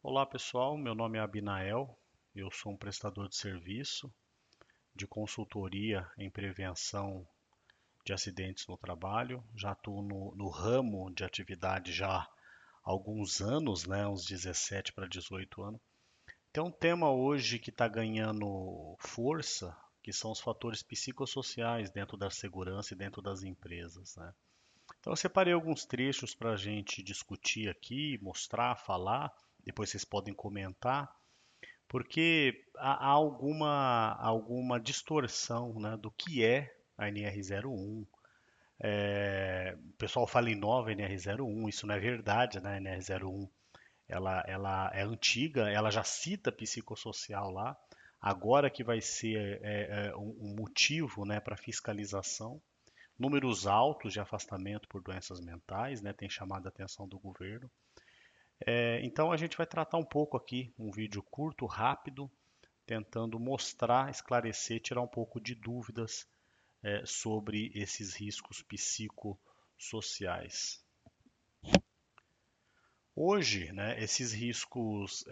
Olá pessoal, meu nome é Abinael, eu sou um prestador de serviço de consultoria em prevenção de acidentes no trabalho. Já atuo no ramo de atividade já há alguns anos, né, uns 17 para 18 anos. Tem um tema hoje que está ganhando força, que são os fatores psicossociais dentro da segurança e dentro das empresas, né? Então eu separei alguns trechos para a gente discutir aqui, mostrar, falar, depois vocês podem comentar. Porque há alguma distorção, né, do que é a NR01. O pessoal fala em nova NR01, isso não é verdade, né? A NR01 ela é antiga, ela já cita psicossocial lá, agora que vai ser um motivo, né, para fiscalização. Números altos de afastamento por doenças mentais, né, tem chamado a atenção do governo. Então a gente vai tratar um pouco aqui, um vídeo curto, rápido, tentando mostrar, esclarecer, tirar um pouco de dúvidas sobre esses riscos psicossociais. Hoje, né, esses riscos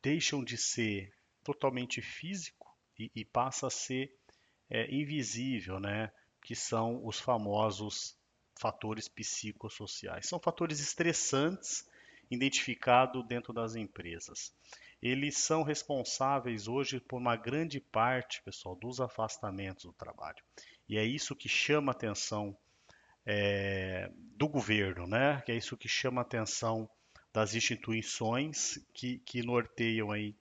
deixam de ser totalmente físico e passa a ser invisível, né, que são os famosos fatores psicossociais. São fatores estressantes identificados dentro das empresas. Eles são responsáveis hoje por uma grande parte, pessoal, dos afastamentos do trabalho. E é isso que chama a atenção do governo, né? Que é isso que chama a atenção das instituições que norteiam aí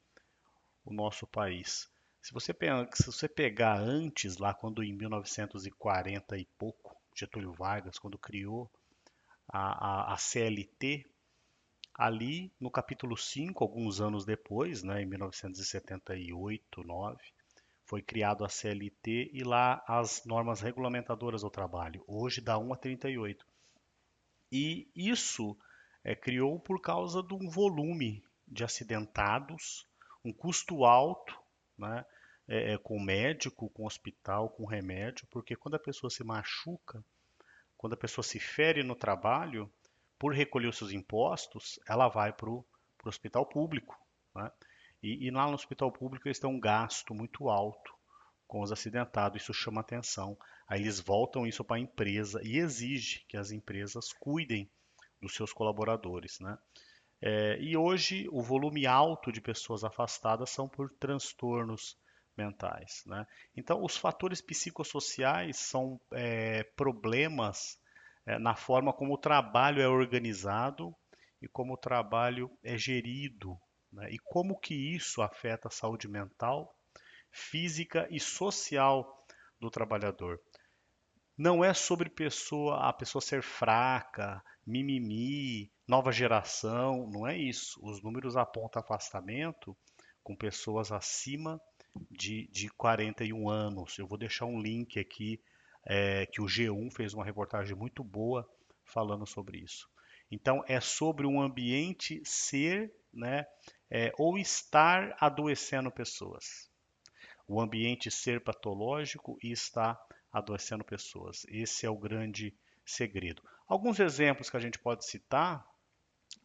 o nosso país. Se você pegar antes, lá quando em 1940 e pouco, Getúlio Vargas, quando criou a CLT, ali no capítulo 5, alguns anos depois, né, em 1978, 9, foi criado a CLT e lá as normas regulamentadoras do trabalho. Hoje dá 1 a 38. E isso criou por causa de um volume de acidentados, um custo alto, né, com médico, com hospital, com remédio, porque quando a pessoa se machuca, quando a pessoa se fere no trabalho, por recolher os seus impostos, ela vai para o hospital público, né? E lá no hospital público eles têm um gasto muito alto com os acidentados, isso chama atenção. Aí eles voltam isso para a empresa e exige que as empresas cuidem dos seus colaboradores, né? E hoje o volume alto de pessoas afastadas são por transtornos mentais, né? Então, os fatores psicossociais são problemas na forma como o trabalho é organizado e como o trabalho é gerido, né? E como que isso afeta a saúde mental, física e social do trabalhador. Não é sobre a pessoa ser fraca, mimimi, nova geração, não é isso. Os números apontam afastamento com pessoas acima de 41 anos. Eu vou deixar um link aqui que o G1 fez uma reportagem muito boa falando sobre isso. Então é sobre um ambiente ser, né, ou estar adoecendo pessoas, o ambiente ser patológico e estar adoecendo pessoas. Esse é o grande segredo. Alguns exemplos que a gente pode citar: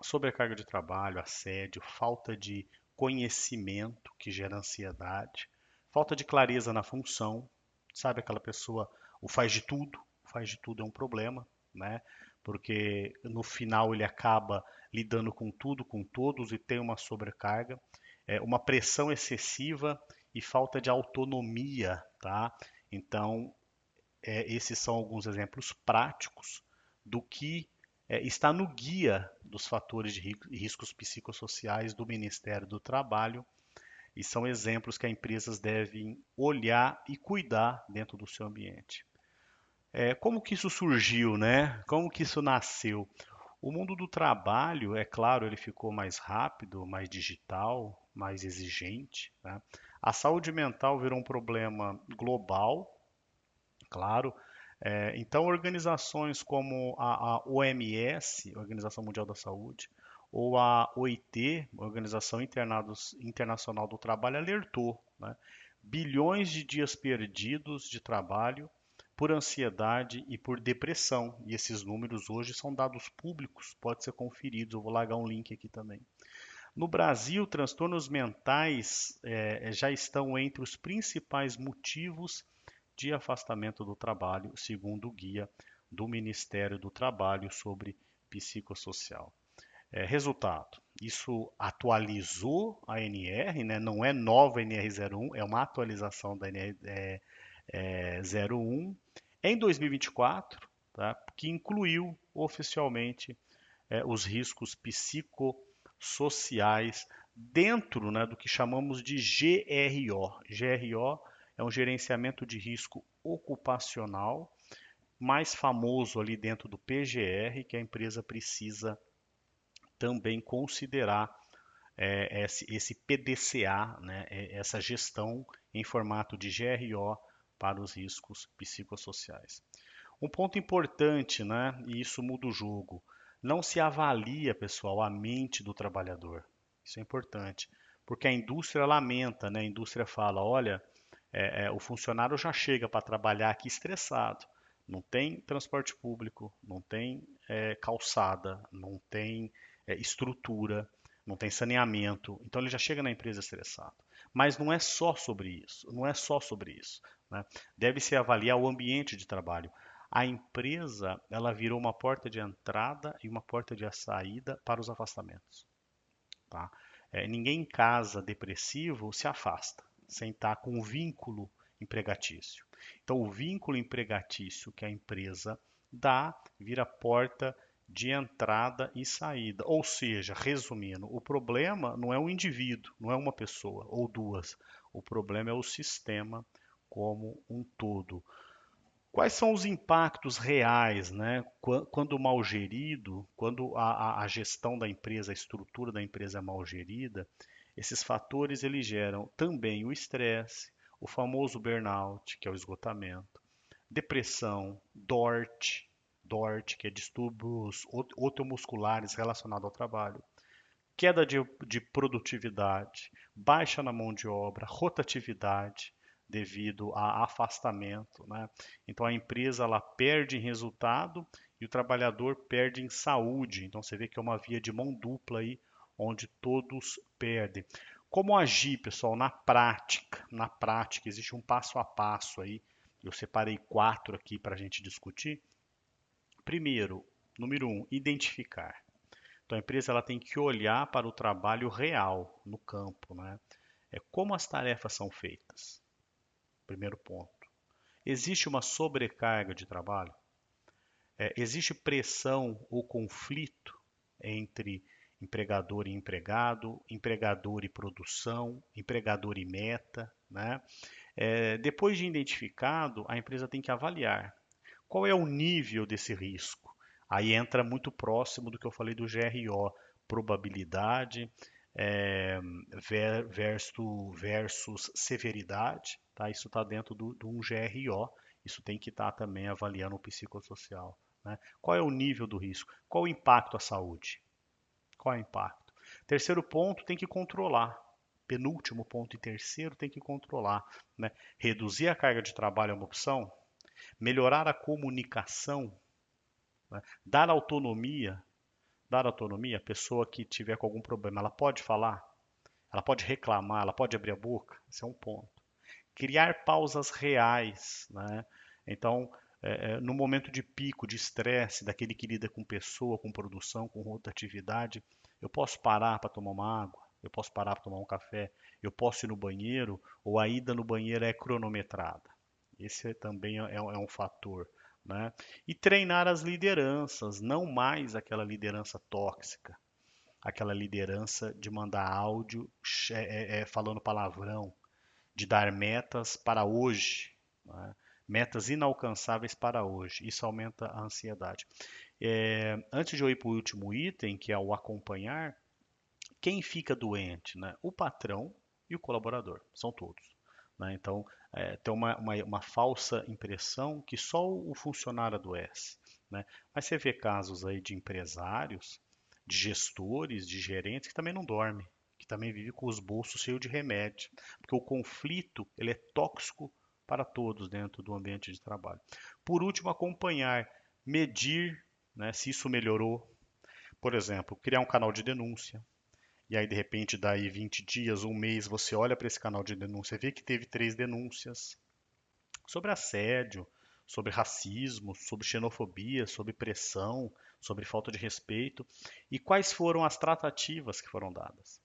sobrecarga de trabalho, assédio, falta de conhecimento que gera ansiedade, falta de clareza na função, sabe aquela pessoa, o faz de tudo é um problema, né? Porque no final ele acaba lidando com tudo, com todos e tem uma sobrecarga, uma pressão excessiva e falta de autonomia, tá? Então, esses são alguns exemplos práticos do que está no guia dos fatores de riscos psicossociais do Ministério do Trabalho e são exemplos que as empresas devem olhar e cuidar dentro do seu ambiente. Como que isso surgiu, né? Como que isso nasceu? O mundo do trabalho, é claro, ele ficou mais rápido, mais digital, mais exigente, né? A saúde mental virou um problema global, claro. Então, organizações como a OMS, Organização Mundial da Saúde, ou a OIT, Organização Internacional do Trabalho, alertou, né? Bilhões de dias perdidos de trabalho por ansiedade e por depressão. E esses números hoje são dados públicos, pode ser conferidos. Eu vou largar um link aqui também. No Brasil, transtornos mentais já estão entre os principais motivos de afastamento do trabalho, segundo o guia do Ministério do Trabalho sobre psicossocial. Resultado, isso atualizou a NR, né? Não é nova NR01, é uma atualização da NR 01 em 2024, tá? Que incluiu oficialmente os riscos psicossociais dentro, né, do que chamamos de GRO. GRO é um gerenciamento de risco ocupacional, mais famoso ali dentro do PGR, que a empresa precisa também considerar esse PDCA, né, essa gestão em formato de GRO para os riscos psicossociais. Um ponto importante, né, e isso muda o jogo, não se avalia, pessoal, a mente do trabalhador. Isso é importante, porque a indústria lamenta, né? A indústria fala, olha, o funcionário já chega para trabalhar aqui estressado. Não tem transporte público, não tem calçada, não tem estrutura, não tem saneamento. Então ele já chega na empresa estressado. Mas não é só sobre isso, não é só sobre isso, né? Deve-se avaliar o ambiente de trabalho. A empresa, ela virou uma porta de entrada e uma porta de saída para os afastamentos, tá? Ninguém em casa depressivo se afasta sem estar com um vínculo empregatício. Então, o vínculo empregatício que a empresa dá vira porta de entrada e saída. Ou seja, resumindo, o problema não é um indivíduo, não é uma pessoa ou duas. O problema é o sistema como um todo. Quais são os impactos reais, né? Quando mal gerido, quando a gestão da empresa, a estrutura da empresa é mal gerida, esses fatores eles geram também o estresse, o famoso burnout, que é o esgotamento, depressão, DORT, que é distúrbios otomusculares relacionados ao trabalho, queda de produtividade, baixa na mão de obra, rotatividade devido a afastamento, né? Então a empresa ela perde em resultado e o trabalhador perde em saúde. Então você vê que é uma via de mão dupla aí, onde todos perdem. Como agir, pessoal, na prática? Na prática, existe um passo a passo aí. Eu separei 4 aqui para a gente discutir. Primeiro, número um, identificar. Então a empresa ela tem que olhar para o trabalho real no campo, né? Como as tarefas são feitas. Primeiro ponto. Existe uma sobrecarga de trabalho? Existe pressão ou conflito entre empregador e empregado, empregador e produção, empregador e meta, né? Depois de identificado, a empresa tem que avaliar qual é o nível desse risco. Aí entra muito próximo do que eu falei do GRO, probabilidade versus severidade, tá? Isso está dentro de um GRO, isso tem que estar também avaliando o psicossocial, né? Qual é o nível do risco? Qual o impacto à saúde? Qual é o impacto? Terceiro ponto, tem que controlar. Penúltimo ponto e terceiro, tem que controlar, né? Reduzir a carga de trabalho é uma opção, melhorar a comunicação, né? Dar autonomia, a pessoa que tiver com algum problema, ela pode falar, ela pode reclamar, ela pode abrir a boca, esse é um ponto. Criar pausas reais, né? Então, no momento de pico, de estresse, daquele que lida com pessoa, com produção, com rotatividade, eu posso parar para tomar uma água, eu posso parar para tomar um café, eu posso ir no banheiro, ou a ida no banheiro é cronometrada. Esse também é um fator, né? E treinar as lideranças, não mais aquela liderança tóxica, aquela liderança de mandar áudio falando palavrão, de dar metas para hoje, né? Metas inalcançáveis para hoje. Isso aumenta a ansiedade. Antes de eu ir para o último item, que é o acompanhar, quem fica doente, né? O patrão e o colaborador, são todos, né? Então, tem uma falsa impressão que só o funcionário adoece, né? Mas você vê casos aí de empresários, de gestores, de gerentes que também não dormem, que também vivem com os bolsos cheios de remédio, porque o conflito ele é tóxico para todos dentro do ambiente de trabalho. Por último, acompanhar, medir, né, se isso melhorou. Por exemplo, criar um canal de denúncia, e aí de repente daí 20 dias, um mês, você olha para esse canal de denúncia e vê que teve 3 denúncias sobre assédio, sobre racismo, sobre xenofobia, sobre pressão, sobre falta de respeito, e quais foram as tratativas que foram dadas.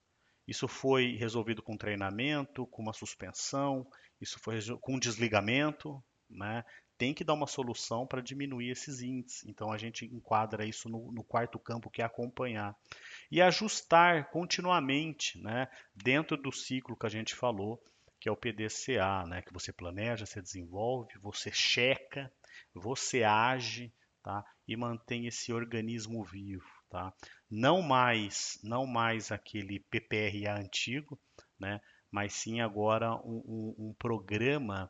Isso foi resolvido com treinamento, com uma suspensão, isso foi com um desligamento, né? Tem que dar uma solução para diminuir esses índices. Então a gente enquadra isso no quarto campo, que é acompanhar. E ajustar continuamente, né? Dentro do ciclo que a gente falou, que é o PDCA, né? Que você planeja, você desenvolve, você checa, você age, tá? E mantém esse organismo vivo, tá? Não mais aquele PPRA antigo, né? Mas sim agora um programa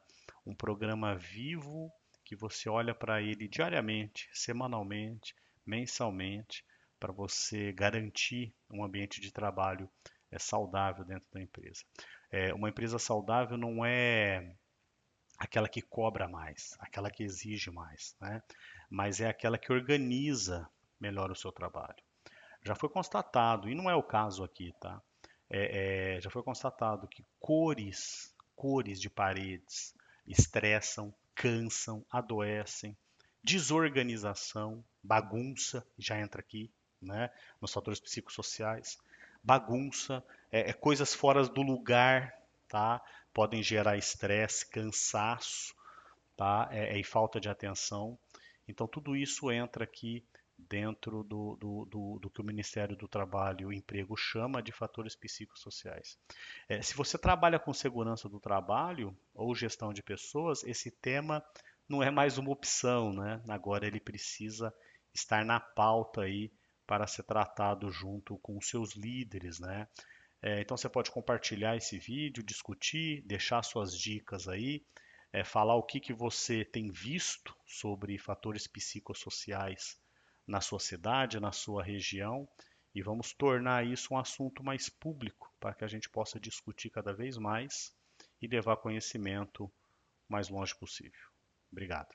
vivo que você olha para ele diariamente, semanalmente, mensalmente, para você garantir um ambiente de trabalho saudável dentro da empresa. Uma empresa saudável não é aquela que cobra mais, aquela que exige mais, né? Mas é aquela que organiza melhor o seu trabalho. Já foi constatado, e não é o caso aqui, tá? Já foi constatado que cores de paredes estressam, cansam, adoecem, desorganização, bagunça, já entra aqui, né? Nos fatores psicossociais, bagunça, coisas fora do lugar, tá? Podem gerar estresse, cansaço, tá? E falta de atenção. Então, tudo isso entra aqui dentro do que o Ministério do Trabalho e Emprego chama de fatores psicossociais. Se você trabalha com segurança do trabalho ou gestão de pessoas, esse tema não é mais uma opção, né? Agora ele precisa estar na pauta aí para ser tratado junto com os seus líderes, né? Então você pode compartilhar esse vídeo, discutir, deixar suas dicas aí, falar o que você tem visto sobre fatores psicossociais na sua cidade, na sua região, e vamos tornar isso um assunto mais público para que a gente possa discutir cada vez mais e levar conhecimento o mais longe possível. Obrigado.